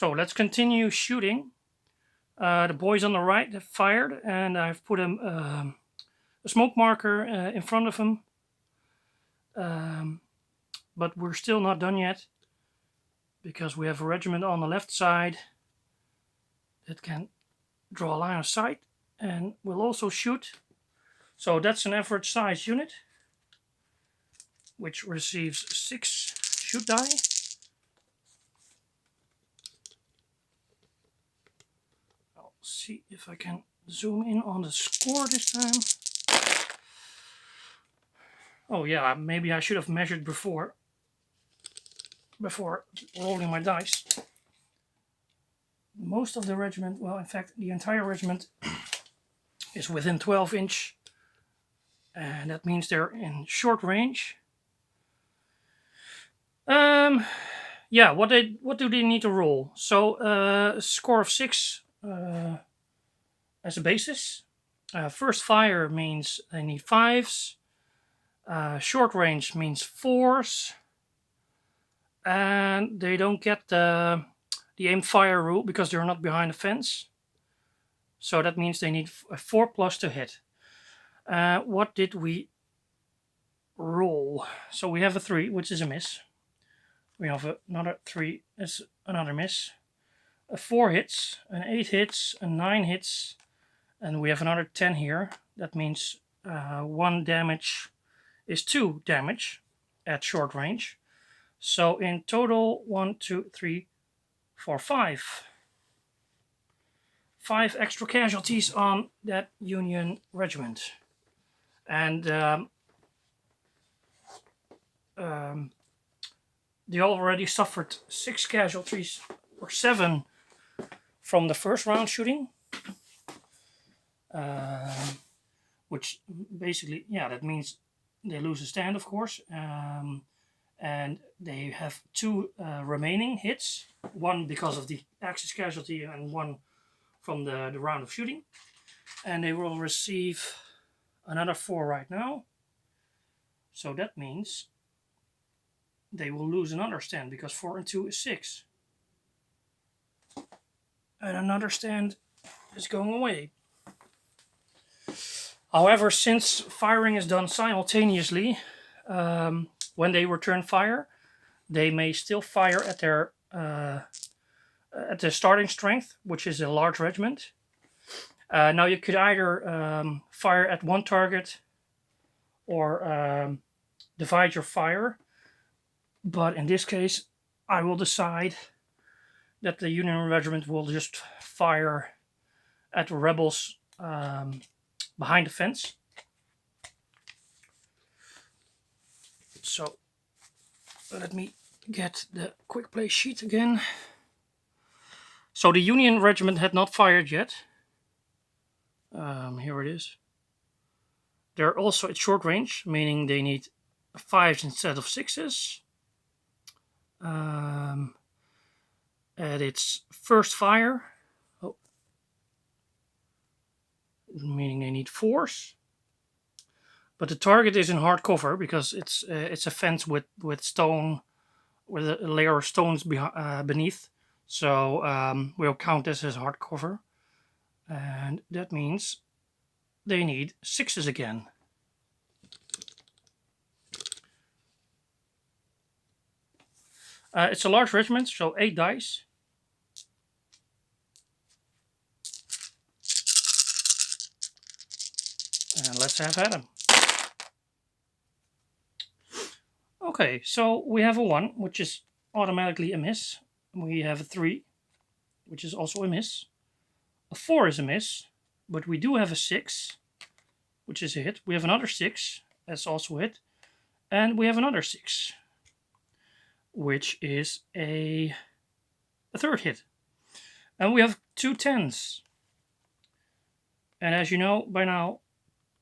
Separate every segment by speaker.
Speaker 1: So let's continue shooting. The boys on the right have fired, and I've put a smoke marker in front of them. But we're still not done yet, because we have a regiment on the left side that can draw a line of sight and will also shoot. So that's an average size unit, which receives 6 shoot die. I'll see if I can zoom in on the score this time. Oh yeah, maybe I should have measured before rolling my dice. Most of the regiment, well, in fact, the entire regiment is within 12 inch, and that means they're in short range. Yeah, what do they need to roll? So a score of 6 as a basis. First fire means they need 5s. Short range means 4s. And they don't get the aim fire rule because they're not behind the fence. So that means they need a 4+ to hit. What did we roll? So we have a 3, which is a miss. We have another 3 is another miss. A 4 hits, an 8 hits, a 9 hits, and we have another 10 here. That means 1 damage is 2 damage at short range. So in total, 1, 2, 3, 4, 5. 5 extra casualties on that Union regiment. And they already suffered 6 casualties, or 7, from the first round shooting. Which basically, yeah, that means they lose a stand, of course. And they have 2 remaining hits, 1 because of the Axis casualty and 1 from the round of shooting. And they will receive another 4 right now. So that means they will lose another stand, because 4 and 2 is 6. And another stand is going away. However, since firing is done simultaneously, when they return fire, they may still fire at their starting strength, which is a large regiment. Now you could either fire at one target or divide your fire, but in this case, I will decide that the Union regiment will just fire at the rebels behind the fence. So let me get the quick play sheet again. So the Union regiment had not fired yet. Here it is. They're also at short range, meaning they need 5s instead of 6s. At its first fire, meaning they need 4s. But the target is in hard cover because it's a fence with stone, with a layer of stones beneath. So we'll count this as hard cover, and that means they need 6s again. It's a large regiment, so 8 dice. And let's have at them. Okay, so we have a 1, which is automatically a miss. We have a 3, which is also a miss. A 4 is a miss, but we do have a 6, which is a hit. We have another 6, that's also a hit. And we have another 6, which is a 3rd hit. And we have 2 10s. And as you know by now,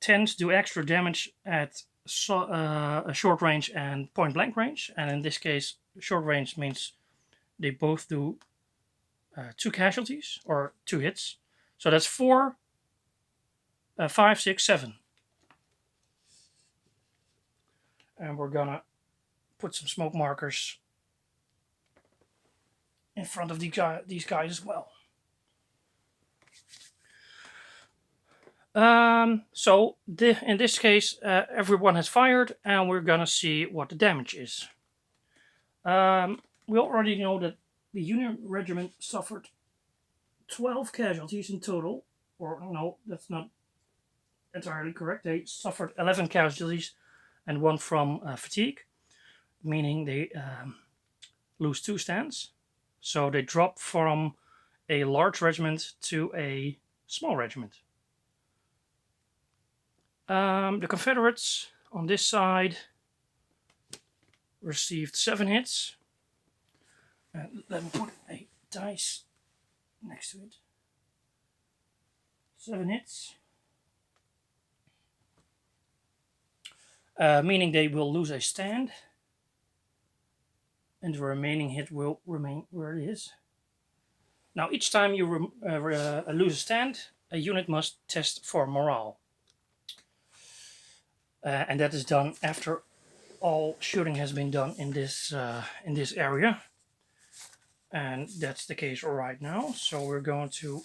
Speaker 1: 10s do extra damage at a short range and point blank range. And in this case, short range means they both do 2 casualties, or 2 hits. So that's 4, 5, 6, 7. And we're gonna put some smoke markers in front of these guys as well. So in this case, everyone has fired, and we're gonna see what the damage is. We already know that the Union Regiment suffered 12 casualties in total. Or no, that's not entirely correct. They suffered 11 casualties and 1 from fatigue, meaning they lose 2 stands. So they drop from a large regiment to a small regiment. The Confederates on this side received 7 hits. Let me put a dice next to it. 7 hits. Meaning they will lose a stand. And the remaining hit will remain where it is. Now each time you lose a stand, a unit must test for morale. And that is done after all shooting has been done in this area. And that's the case right now. So we're going to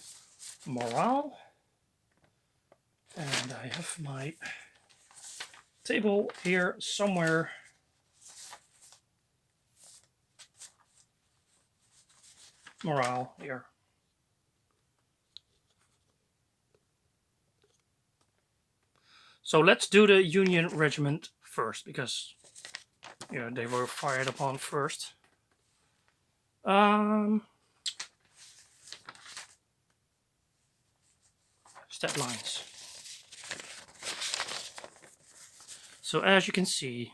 Speaker 1: morale. And I have my table here somewhere. Morale here. So let's do the Union Regiment first, because they were fired upon first. Stat lines. So as you can see,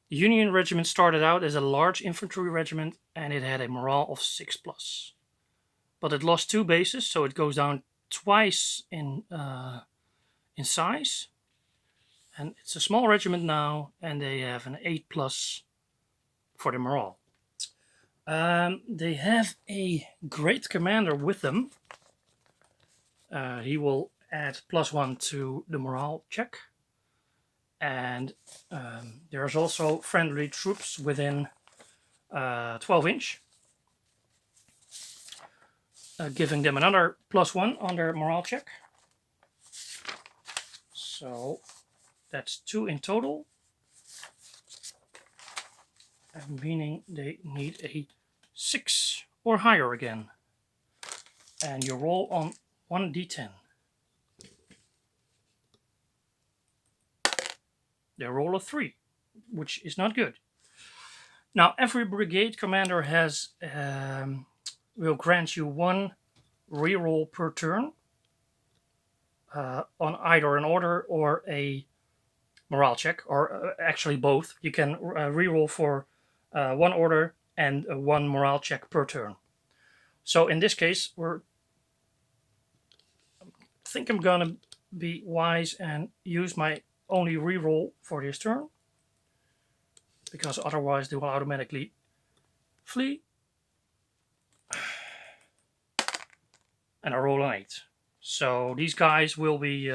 Speaker 1: the Union Regiment started out as a large infantry regiment, and it had a morale of 6+. But it lost 2 bases, so it goes down twice in size. And it's a small regiment now, and they have an 8+ for the morale. They have a great commander with them. He will add +1 to the morale check. And there's also friendly troops within 12 inch. Giving them another +1 on their morale check. So that's 2 in total. And meaning they need a 6 or higher again. And you roll on 1d10. They roll a 3, which is not good. Now every brigade commander has will grant you 1 reroll per turn on either an order or a morale check, or actually both. You can reroll for 1 order and 1 morale check per turn. So in this case, I think I'm gonna be wise and use my only reroll for this turn, because otherwise they will automatically flee. And I roll an 8. So these guys will be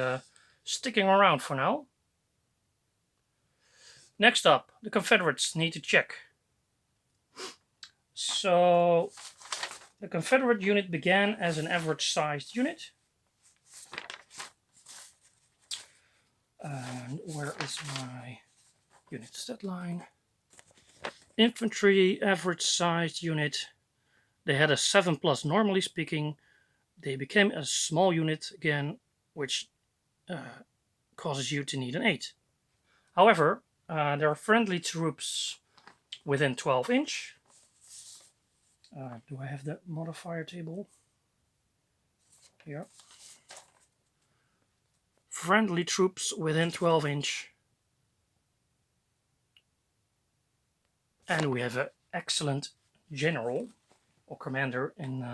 Speaker 1: sticking around for now. Next up, the Confederates need to check. So the Confederate unit began as an average-sized unit. And where is my unit stat line? Infantry, average-sized unit. They had a 7+, normally speaking. They became a small unit again, which causes you to need an 8. However, there are friendly troops within 12 inch. Do I have the modifier table? Here. Friendly troops within 12 inch. And we have an excellent general or commander in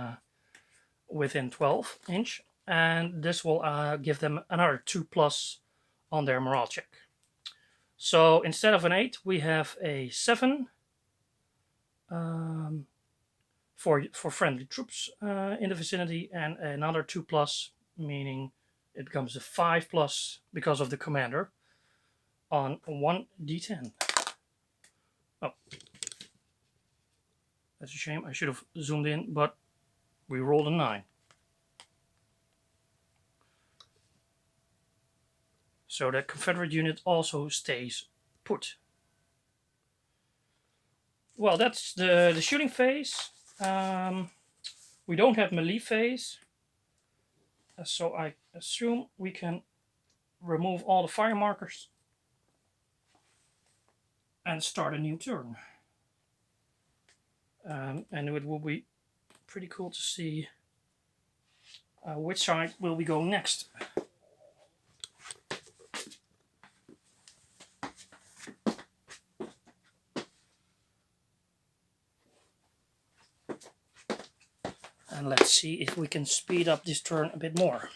Speaker 1: within 12 inch. And this will give them another 2+ on their morale check. So instead of an 8, we have a 7 for friendly troops in the vicinity, and another 2+, meaning it becomes a 5+ because of the commander on 1d10. Oh, That's a shame. I should have zoomed in, but we rolled a 9. So that Confederate unit also stays put. Well, that's the shooting phase. We don't have melee phase. So I assume we can remove all the fire markers and start a new turn. And it will be pretty cool to see which side will we go next. And let's see if we can speed up this turn a bit more.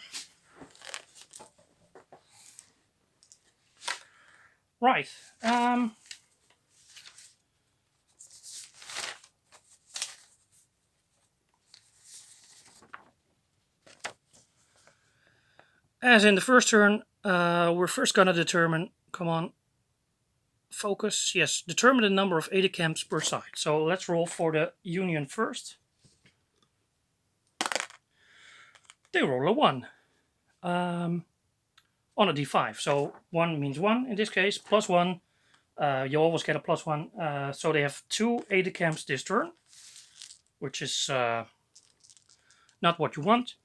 Speaker 1: Right. As in the first turn, we're first going to determine, come on, focus, yes, determine the number of aid camps per side. So let's roll for the Union first. They roll a 1 on a d5. So 1 means 1 in this case, plus 1. You always get a plus 1. So they have 2 aid camps this turn, which is not what you want.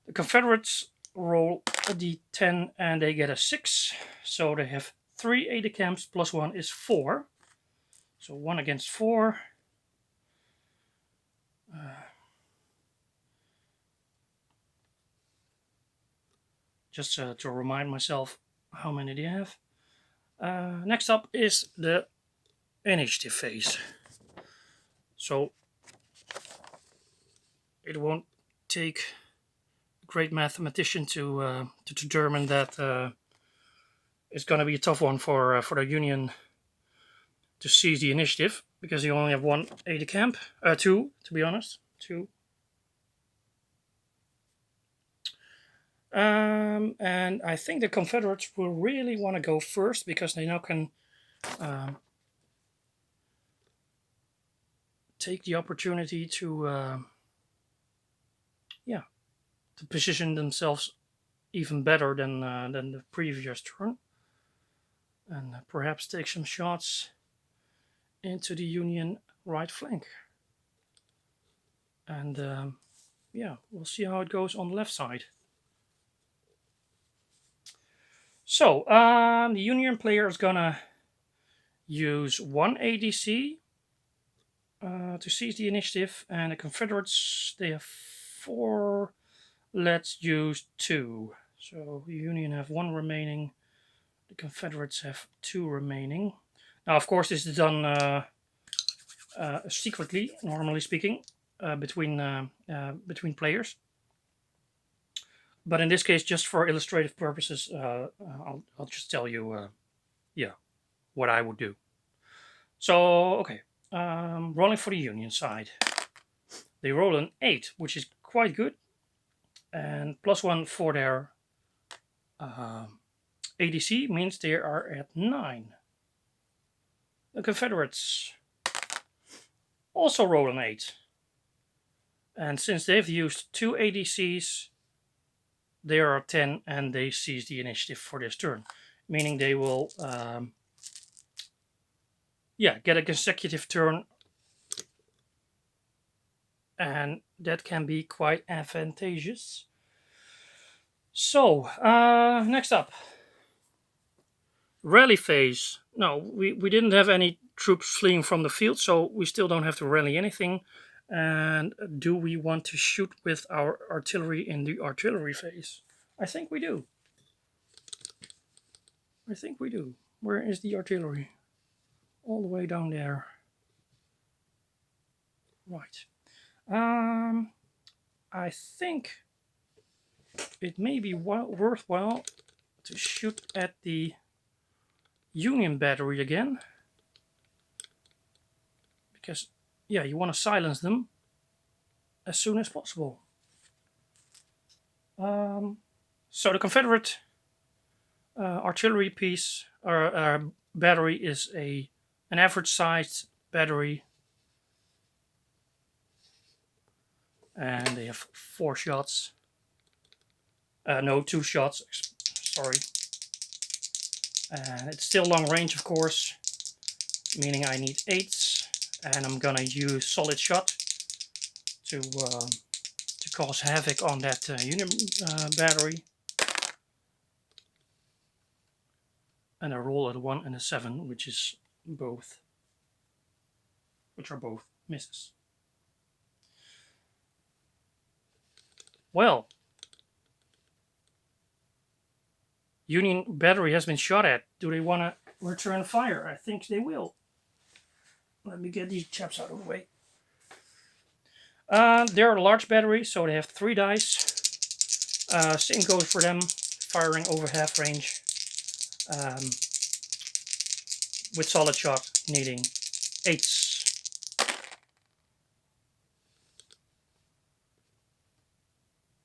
Speaker 1: The Confederates roll a d10 and they get a 6. So they have 3 aid camps plus 1 is 4. So 1 against 4. Just to remind myself how many they have. Next up is the initiative phase. So it won't take a great mathematician to determine that it's going to be a tough one for the Union to seize the initiative, because you only have 1 aide de camp, 2 to be honest, 2. And I think the Confederates will really want to go first, because they now can take the opportunity to to position themselves even better than the previous turn, and perhaps take some shots into the Union right flank. And yeah, we'll see how it goes on the left side. So the Union player is gonna use 1 ADC to seize the initiative, and the Confederates, they have 4. Let's use 2. So the Union have 1 remaining. The Confederates have 2 remaining. Now, of course, this is done secretly, normally speaking, between players. But in this case, just for illustrative purposes, I'll just tell you, yeah, what I would do. So, okay, rolling for the Union side. They roll an 8, which is quite good, and plus 1 for their ADC means they are at 9. The Confederates also roll an 8, and since they've used 2 ADCs, they are at 10 and they seize the initiative for this turn, meaning they will get a consecutive turn, and that can be quite advantageous. So next up, rally phase. No, we didn't have any troops fleeing from the field, so we still don't have to rally anything. And do we want to shoot with our artillery in the artillery phase? I think we do. I think we do. Where is the artillery? All the way down there. Right. I think it may be worthwhile to shoot at the Union battery again, because yeah, you want to silence them as soon as possible. So the Confederate artillery piece or battery is an average sized battery, and they have 4 shots. No, 2 shots, sorry. And it's still long range, of course, meaning I need 8s, and I'm gonna use solid shot to cause havoc on that unit battery. And I roll at a 1 and a 7, which are both misses. Well, Union battery has been shot at. Do they want to return fire? I think they will. Let me get these chaps out of the way. They're a large battery, so they have 3 dice. Same goes for them, firing over half range. With solid shot, needing 8s.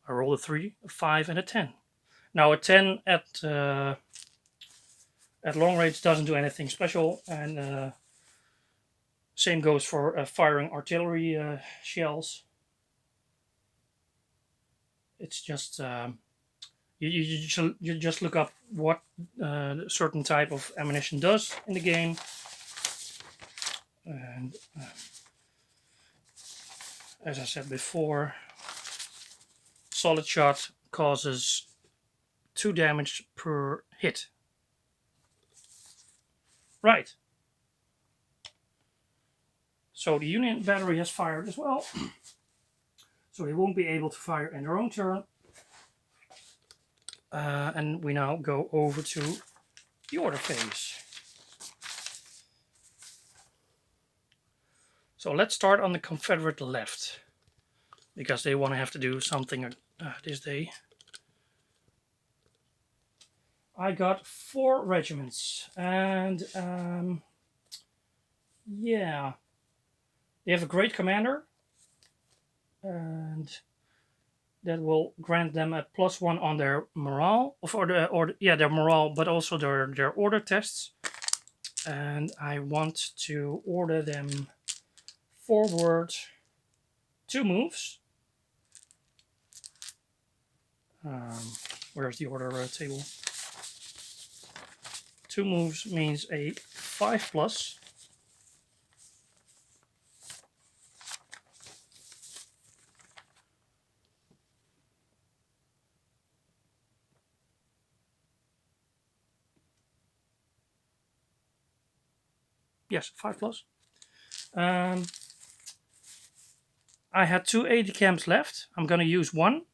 Speaker 1: I rolled a 3, a 5, and a 10. Now a 10 at long range doesn't do anything special, and same goes for firing artillery shells. It's just you just look up what a certain type of ammunition does in the game, and as I said before, solid shot causes 2 damage per hit. Right. So the Union battery has fired as well. So they won't be able to fire in their own turn. And we now go over to the order phase. So let's start on the Confederate left, because they want to have to do something this day. I got 4 regiments, and yeah, they have a great commander, and that will grant them a +1 on their morale, their morale, but also their order tests. And I want to order them forward 2 moves. Where's the order table? 2 moves means a 5+. Yes, 5+. I had 2 aide camps left. I'm going to use 1.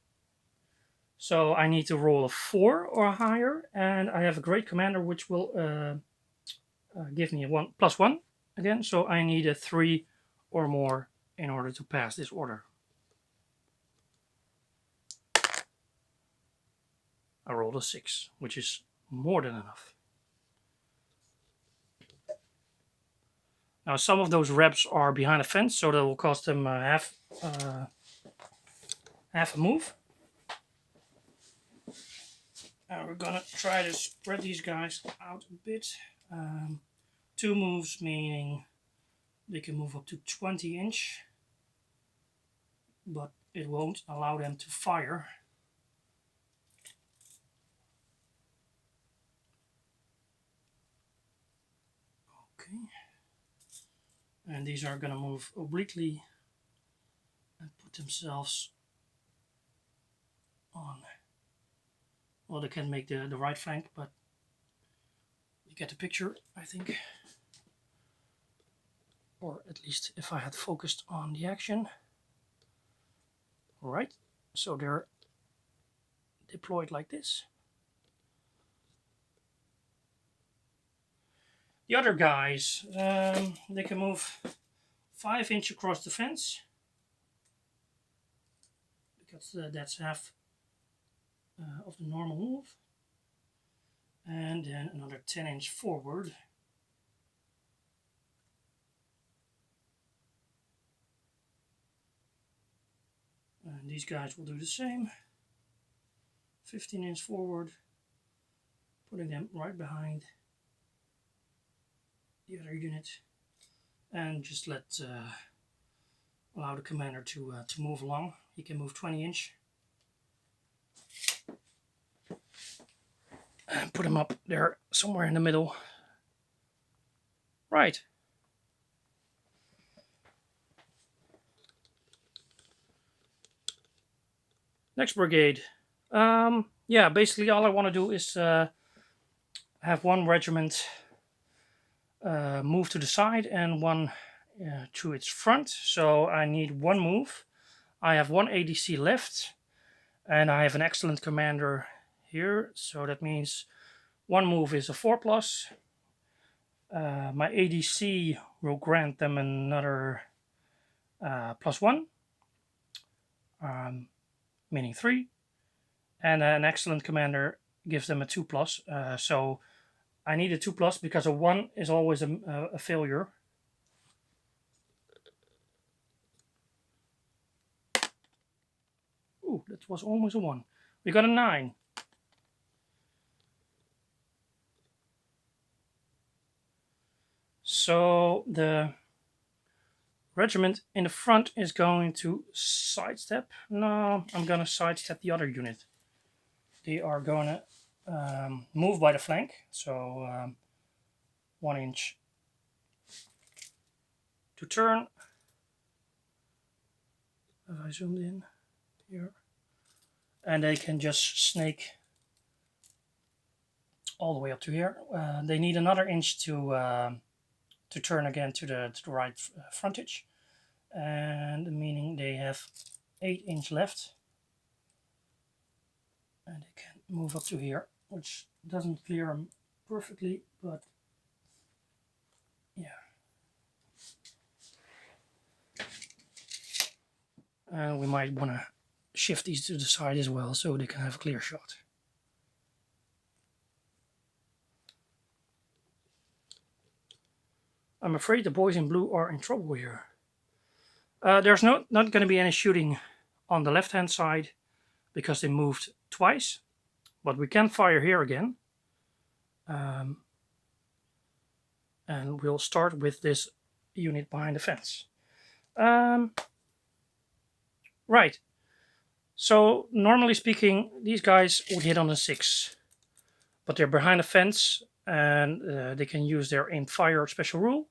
Speaker 1: So I need to roll a 4 or higher. And I have a great commander which will give me a +1 again. So I need a 3 or more in order to pass this order. I rolled a 6, which is more than enough. Now some of those reps are behind a fence, so that will cost them half a move. And we're gonna try to spread these guys out a bit. 2 moves, meaning they can move up to 20 inch, but it won't allow them to fire. Okay. And these are gonna move obliquely and put themselves on. Well, they can make the right flank, but you get the picture, I think. Or at least if I had focused on the action. Alright, so they're deployed like this. The other guys, they can move 5 inch across the fence, because that's half of the normal move, and then another 10 inch forward. And these guys will do the same. 15 inch forward, putting them right behind the other unit, and just let allow the commander to move along. He can move 20 inch. And put him up there somewhere in the middle. Right. Next brigade. Yeah, basically all I want to do is have one regiment move to the side and one to its front. So I need one move. I have one ADC left, and I have an excellent commander here. So that means one move is a 4+. My ADC will grant them another +1, meaning 3. And an excellent commander gives them a 2+. So I need a 2+ because a 1 is always a failure. Ooh, that was almost a 1. We got a 9. So the regiment in the front is going to sidestep. No, I'm going to sidestep the other unit. They are going to move by the flank. So 1 inch to turn. Have I zoomed in here? And they can just snake all the way up to here. They need another inch to turn again to the right frontage, and meaning they have 8 inch left, and they can move up to here, which doesn't clear them perfectly, but yeah. And we might want to shift these to the side as well so they can have a clear shot. I'm afraid the boys in blue are in trouble here. There's not going to be any shooting on the left hand side because they moved twice, but we can fire here again. And we'll start with this unit behind the fence. Right. So normally speaking, these guys would hit on a 6, but they're behind the fence and they can use their aim fire special rule.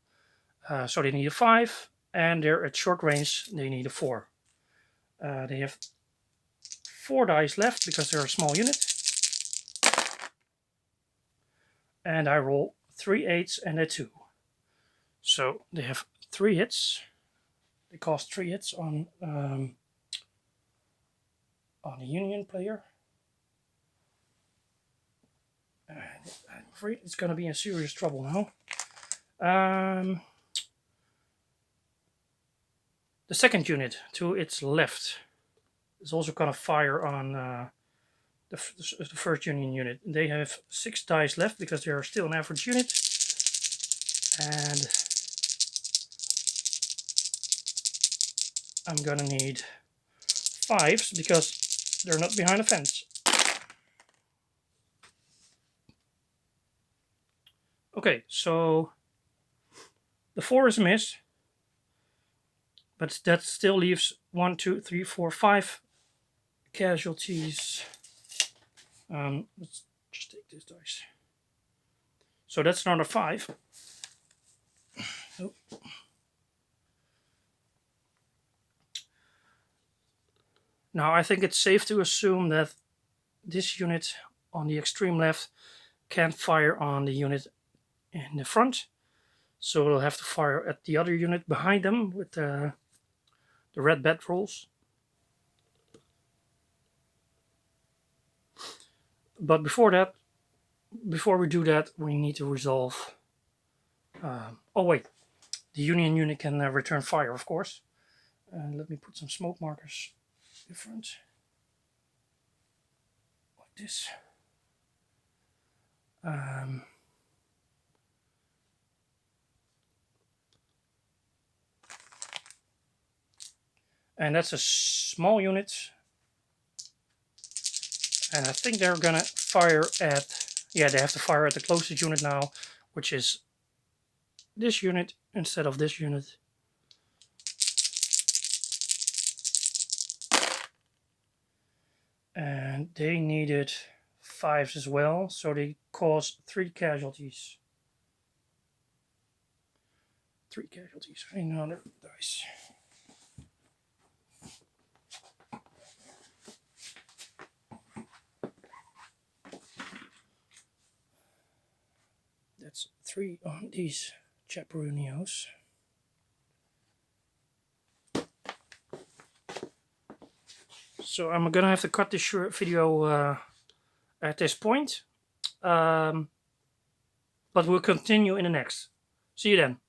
Speaker 1: So they need a 5, and they're at short range. They need a 4. They have 4 dice left because they're a small unit. And I roll 3 8s and a 2. So they have 3 hits. They cost 3 hits on the Union player. And I'm afraid it's going to be in serious trouble now. The second unit to its left is also going to fire on the first Union unit. They have 6 dice left because they are still an average unit. And I'm going to need 5s because they're not behind the fence. Okay, so the 4 is a miss, but that still leaves 1, 2, 3, 4, 5 casualties. Let's just take this dice. So that's another 5. Oh. Now I think it's safe to assume that this unit on the extreme left can't fire on the unit in the front, so we'll have to fire at the other unit behind them with the red bat rolls. But before we do that, we need to resolve. Oh wait, the Union unit can return fire, of course. Let me put some smoke markers different, like this. And that's a small unit. And I think they're gonna fire at, yeah, they have to fire at the closest unit now, which is this unit instead of this unit. And they needed 5s as well, so they caused 3 casualties. 3 casualties. Another dice. That's 3 on these Chaperonios. So I'm gonna have to cut this short video at this point. But we'll continue in the next. See you then.